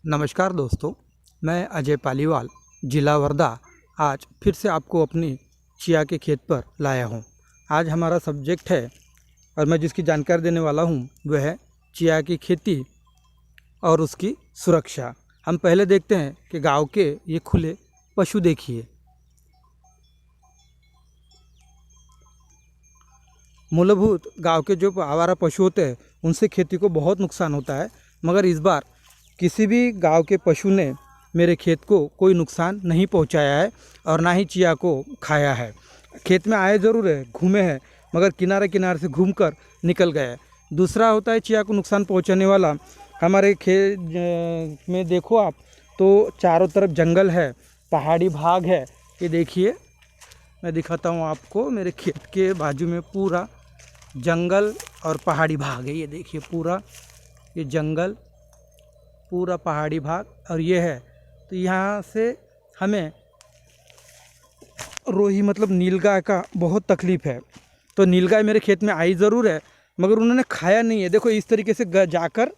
नमस्कार दोस्तों, मैं अजय पालीवाल, जिला वर्धा आज फिर से आपको अपनी चिया के खेत पर लाया हूं। आज हमारा सब्जेक्ट है और मैं जिसकी जानकारी देने वाला हूं वह है चिया की खेती और उसकी सुरक्षा। हम पहले देखते हैं कि गांव के ये खुले पशु देखिए। मूलभूत गांव के जो आवारा पशु होते हैं उनसे खेती को बहुत नुकसान होता है, मगर इस बार किसी भी गांव के पशु ने मेरे खेत को कोई नुकसान नहीं पहुंचाया है और ना ही चिया को खाया है। खेत में आए ज़रूर है, घूमे हैं, मगर किनारे किनारे से घूमकर निकल गए। दूसरा होता है चिया को नुकसान पहुंचाने वाला, हमारे खेत में देखो आप तो चारों तरफ जंगल है, पहाड़ी भाग है। ये देखिए, मैं दिखाता हूँ आपको, मेरे खेत के बाजू में पूरा जंगल और पहाड़ी भाग है। ये देखिए, पूरा ये जंगल, पूरा पहाड़ी भाग और ये है। तो यहाँ से हमें रोही मतलब नीलगाय का बहुत तकलीफ़ है। तो नीलगाय मेरे खेत में आई ज़रूर है, मगर उन्होंने खाया नहीं है। देखो इस तरीके से जाकर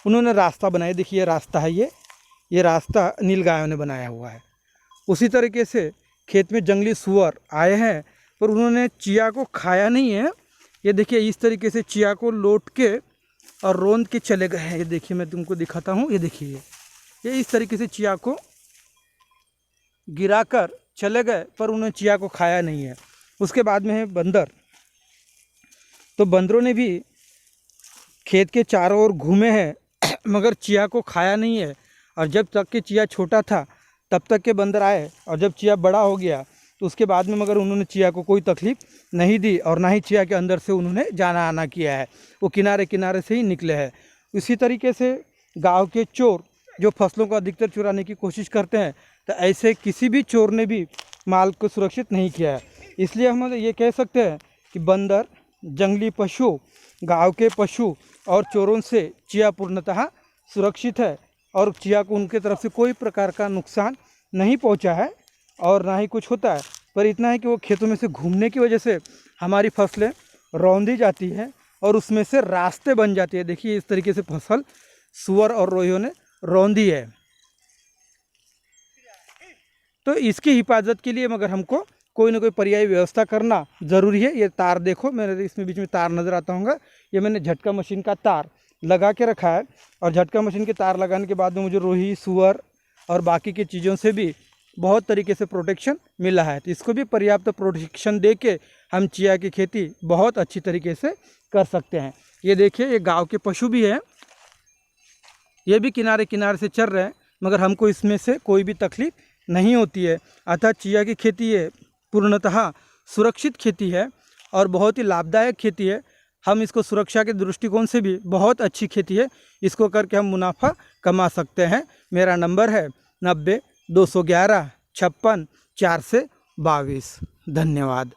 उन्होंने रास्ता बनाया। देखिए, ये रास्ता है, ये रास्ता नीलगायों ने बनाया हुआ है। उसी तरीके से खेत में जंगली सूअर आए हैं, पर उन्होंने चिया को खाया नहीं है। ये देखिए, इस तरीके से चिया को लौट के और रोंद के चले गए हैं। ये देखिए, मैं तुमको दिखाता हूँ। ये देखिए, ये इस तरीके से चिया को गिराकर चले गए, पर उन्होंने चिया को खाया नहीं है। उसके बाद में है बंदर। तो बंदरों ने भी खेत के चारों ओर घूमे हैं मगर चिया को खाया नहीं है। और जब तक कि चिया छोटा था तब तक के बंदर आए, और जब चिया बड़ा हो गया तो उसके बाद में मगर उन्होंने चिया को कोई तकलीफ़ नहीं दी और ना ही चिया के अंदर से उन्होंने जाना आना किया है। वो किनारे किनारे से ही निकले हैं। इसी तरीके से गांव के चोर जो फसलों को अधिकतर चुराने की कोशिश करते हैं, तो ऐसे किसी भी चोर ने भी माल को सुरक्षित नहीं किया है। इसलिए हम ये कह सकते हैं कि बंदर, जंगली पशु, गाँव के पशु और चोरों से चिया पूर्णतः सुरक्षित है और चिया को उनके तरफ से कोई प्रकार का नुकसान नहीं पहुंचा है और ना ही कुछ होता है। पर इतना है कि वो खेतों में से घूमने की वजह से हमारी फसलें रौंदी जाती हैं और उसमें से रास्ते बन जाते हैं। देखिए, इस तरीके से फसल सूअर और रोहियों ने रौंदी है। तो इसकी हिफाजत के लिए मगर हमको कोई ना कोई पर्यायी व्यवस्था करना ज़रूरी है। ये तार देखो, मेरे इसमें बीच में तार नज़र आता होगा। ये मैंने झटका मशीन का तार लगा के रखा है, और झटका मशीन के तार लगाने के बाद में मुझे रोही, सूअर और बाकी की चीज़ों से भी बहुत तरीके से प्रोटेक्शन मिला है। तो इसको भी पर्याप्त प्रोटेक्शन दे के हम चिया की खेती बहुत अच्छी तरीके से कर सकते हैं। ये देखिए, ये गांव के पशु भी हैं, ये भी किनारे किनारे से चल रहे हैं, मगर हमको इसमें से कोई भी तकलीफ नहीं होती है। अतः चिया की खेती ये पूर्णतः सुरक्षित खेती है और बहुत ही लाभदायक खेती है। हम इसको सुरक्षा के दृष्टिकोण से भी बहुत अच्छी खेती है। इसको करके हम मुनाफा कमा सकते हैं। मेरा नंबर है 90 211 56 422। धन्यवाद।